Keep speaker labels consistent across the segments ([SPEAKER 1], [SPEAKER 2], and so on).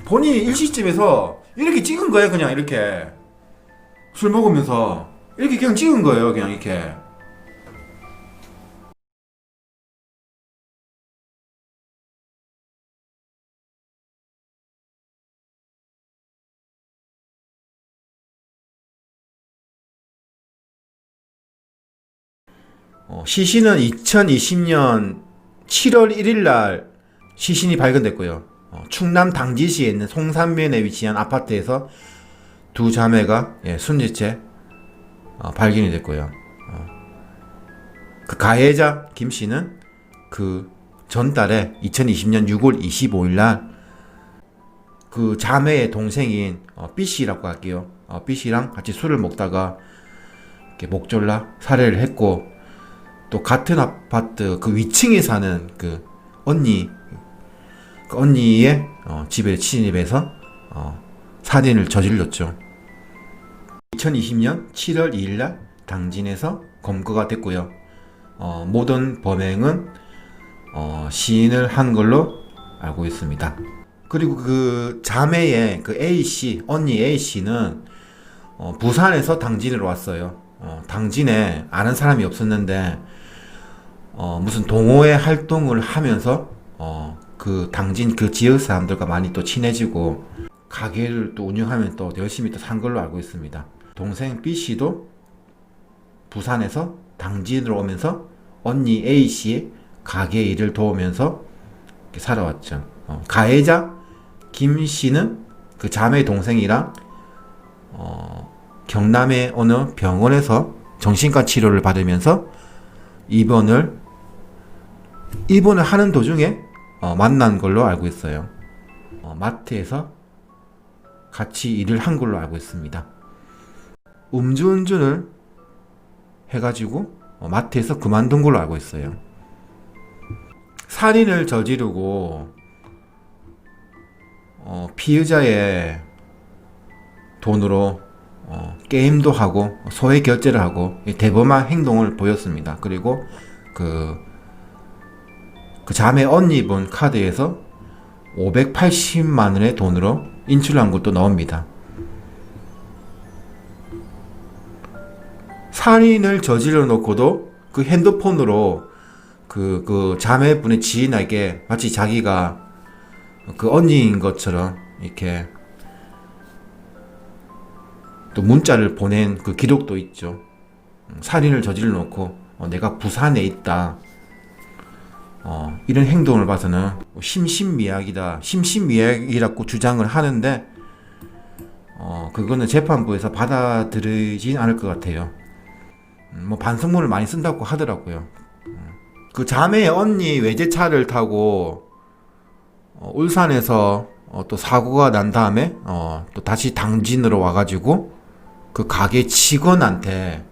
[SPEAKER 1] 본인이 일시집에서 이렇게 찍은 거예요. 그냥 이렇게 술 먹으면서 이렇게 그냥 찍은 거예요. 그냥 이렇게. 시신은 2020년 7월 1일 날 시신이 발견됐고요. 충남 당지시에 있는 송산면에 위치한 아파트에서 두 자매가 숨지채 발견이 됐고요. 그 가해자 김 씨는 그 전달에 2020년 6월 25일 날 그 자매의 동생인 B 씨라고 할게요. B 씨랑 같이 술을 먹다가 이렇게 목졸라 살해를 했고, 또 같은 아파트 그 위층에 사는 그 언니의 집에 침입해서 살인을 저질렀죠. 2020년 7월 2일 날 당진에서 검거가 됐고요. 모든 범행은 시인을 한 걸로 알고 있습니다. 그리고 그 자매의 그 A씨, 언니 A씨는 부산에서 당진으로 왔어요. 당진에 아는 사람이 없었는데 무슨 동호회 활동을 하면서 그 당진 그 지역 사람들과 많이 또 친해지고 가게를 또 운영하면 또 열심히 또 산 걸로 알고 있습니다. 동생 B씨도 부산에서 당진으로 오면서 언니 A씨의 가게 일을 도우면서 이렇게 살아왔죠. 가해자 김씨는 그 자매 동생이랑 경남의 어느 병원에서 정신과 치료를 받으면서 입원을 하는 도중에 만난 걸로 알고 있어요. 마트에서 같이 일을 한 걸로 알고 있습니다. 음주운전을 해가지고 마트에서 그만둔 걸로 알고 있어요. 살인을 저지르고 피의자의 돈으로 게임도 하고 소액 결제를 하고 대범한 행동을 보였습니다. 그리고 그 자매 언니 분 카드에서 580만 원의 돈으로 인출한 것도 나옵니다. 살인을 저질러 놓고도 그 핸드폰으로 그 자매분의 지인에게 마치 자기가 그 언니인 것처럼 이렇게 또 문자를 보낸 그 기록도 있죠. 살인을 저질러 놓고 내가 부산에 있다. 이런 행동을 봐서는 심신미약이라고 주장을 하는데 그거는 재판부에서 받아들이진 않을 것 같아요. 뭐 반성문을 많이 쓴다고 하더라고요. 그 자매의 언니 외제차를 타고 울산에서 또 사고가 난 다음에 또 다시 당진으로 와가지고 그 가게 직원한테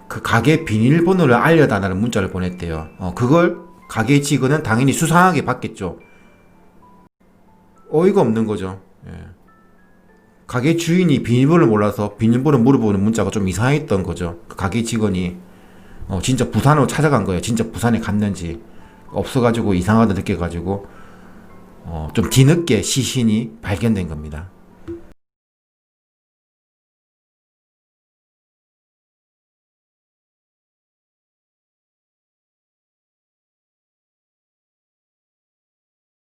[SPEAKER 1] 그 가게 비밀번호를 알려달라는 문자를 보냈대요. 그걸 가게 직원은 당연히 수상하게 받겠죠. 어이가 없는 거죠. 예. 가게 주인이 비밀번호를 몰라서 비밀번호 물어보는 문자가 좀 이상했던 거죠. 그 가게 직원이 진짜 부산으로 찾아간 거예요. 진짜 부산에 갔는지 없어가지고 이상하다 느껴가지고 좀 뒤늦게 시신이 발견된 겁니다.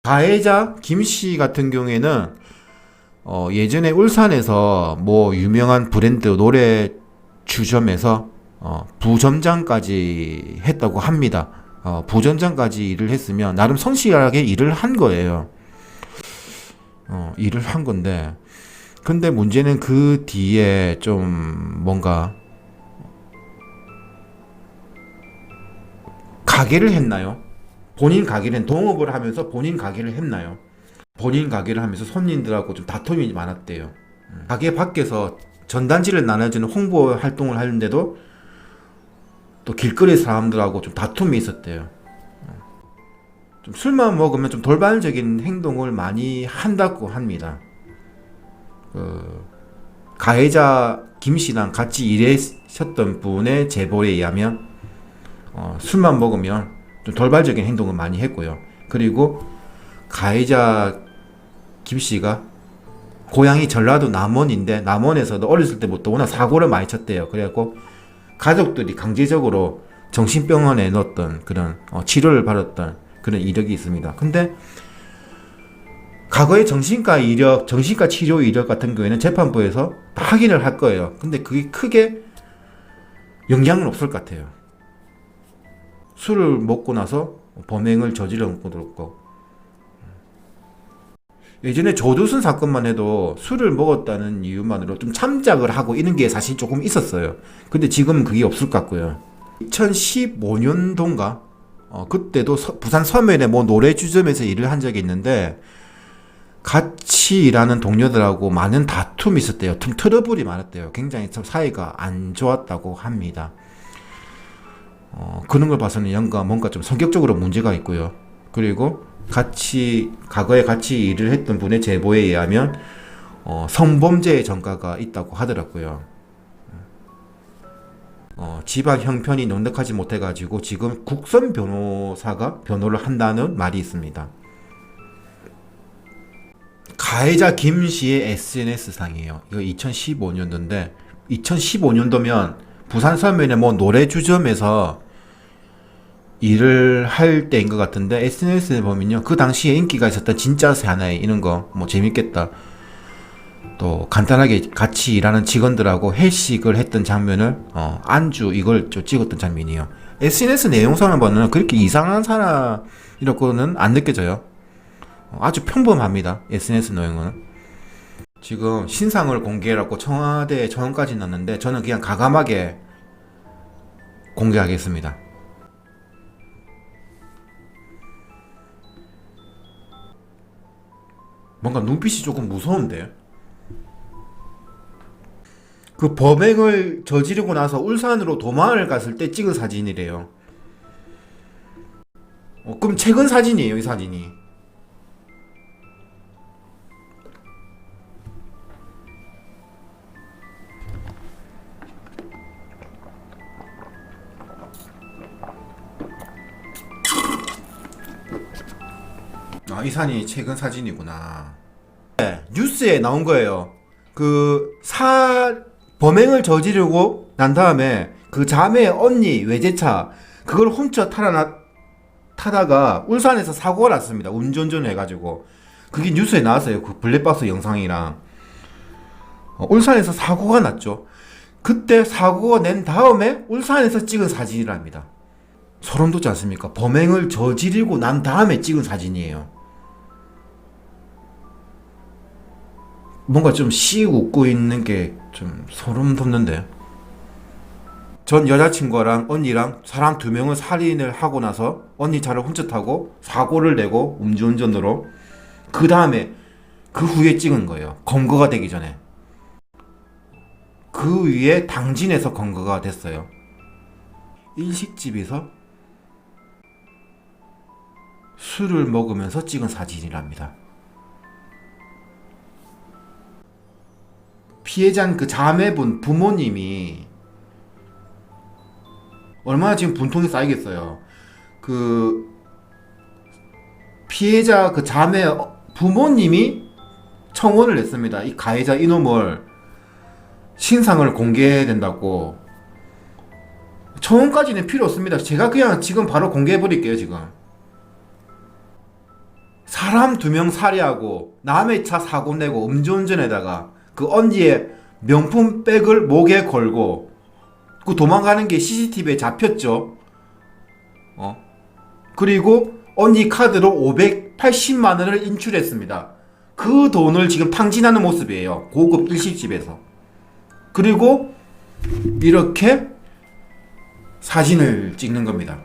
[SPEAKER 1] 가해자 김씨 같은 경우에는 예전에 울산에서 뭐 유명한 브랜드 노래 주점에서 부점장까지 했다고 합니다. 부점장까지 일을 했으면 나름 성실하게 일을 한 거예요. 일을 한 건데, 근데 문제는 그 뒤에 좀 뭔가 가게를 했나요? 본인 가게는 동업을 하면서 본인 가게를 했나요? 본인 가게를 하면서 손님들하고 좀 다툼이 많았대요. 가게 밖에서 전단지를 나눠주는 홍보 활동을 하는데도 또 길거리 사람들하고 좀 다툼이 있었대요. 좀 술만 먹으면 좀 돌발적인 행동을 많이 한다고 합니다. 가해자 김 씨랑 같이 일하셨던 분의 제보에 의하면 술만 먹으면 좀 돌발적인 행동을 많이 했고요. 그리고 가해자 김씨가 고향이 전라도 남원인데 남원에서도 어렸을 때부터 워낙 사고를 많이 쳤대요. 그래갖고 가족들이 강제적으로 정신병원에 넣었던 그런 치료를 받았던 그런 이력이 있습니다. 근데 과거의 정신과 치료 이력 같은 경우에는 재판부에서 확인을 할 거예요. 근데 그게 크게 영향은 없을 것 같아요. 술을 먹고 나서 범행을 저지른 것도 없고, 예전에 조두순 사건만 해도 술을 먹었다는 이유만으로 좀 참작을 하고 이런 게 사실 조금 있었어요. 근데 지금은 그게 없을 것 같고요. 2015년도인가? 그때도 부산 서면에 뭐 노래주점에서 일을 한 적이 있는데 같이 일하는 동료들하고 많은 다툼이 있었대요. 트러블이 많았대요. 굉장히 사이가 안 좋았다고 합니다. 그런 걸 봐서는 뭔가 좀 성격적으로 문제가 있고요. 그리고 과거에 같이 일을 했던 분의 제보에 의하면 성범죄의 전과가 있다고 하더라고요. 집안 형편이 넉넉하지 못해가지고 지금 국선 변호사가 변호를 한다는 말이 있습니다. 가해자 김씨의 SNS상이에요. 이거 2015년도인데 2015년도면 부산 서면에 뭐 노래주점에서 일을 할 때인 것 같은데 SNS에 보면요, 그 당시에 인기가 있었던 진짜 사나이 이런 거 뭐 재밌겠다, 또 간단하게 같이 일하는 직원들하고 회식을 했던 장면을 안주 이걸 좀 찍었던 장면이에요. SNS 내용상을 보면 그렇게 이상한 사람이라고는 안 느껴져요. 아주 평범합니다. SNS 내용은. 지금 신상을 공개하라고 청와대에 청원까지 났는데 저는 그냥 가감하게 공개하겠습니다. 뭔가 눈빛이 조금 무서운데. 그 범행을 저지르고 나서 울산으로 도망을 갔을 때 찍은 사진이래요. 그럼 최근 사진이에요, 이 사진이. 이 사진이 최근 사진이구나. 네, 뉴스에 나온 거예요. 범행을 저지르고 난 다음에 그 자매 언니 외제차 그걸 훔쳐 타다가 울산에서 사고가 났습니다. 음주운전을 해가지고. 그게 뉴스에 나왔어요. 그 블랙박스 영상이랑. 울산에서 사고가 났죠. 그때 사고가 낸 다음에 울산에서 찍은 사진이랍니다. 소름 돋지 않습니까? 범행을 저지르고 난 다음에 찍은 사진이에요. 뭔가 좀 씩 웃고 있는 게 좀 소름 돋는데. 전 여자친구랑 언니랑 사람 2명을 살인을 하고 나서 언니 차를 훔쳐 타고 사고를 내고 음주운전으로 그 후에 찍은 거예요. 검거가 되기 전에. 그 위에 당진에서 검거가 됐어요. 일식집에서 술을 먹으면서 찍은 사진이랍니다. 피해자는 그 자매분 부모님이 얼마나 지금 분통이 쌓이겠어요. 그 피해자 그 자매 부모님이 청원을 냈습니다. 이 가해자 이놈을 신상을 공개해야 된다고. 청원까지는 필요 없습니다. 제가 그냥 지금 바로 공개해버릴게요. 지금 사람 2명 살해하고 남의 차 사고 내고 음주운전에다가 그 언니의 명품 백을 목에 걸고 그 도망가는 게 CCTV에 잡혔죠. 그리고 언니 카드로 580만 원을 인출했습니다. 그 돈을 지금 탕진하는 모습이에요. 고급 일식집에서. 그리고 이렇게 사진을 찍는 겁니다.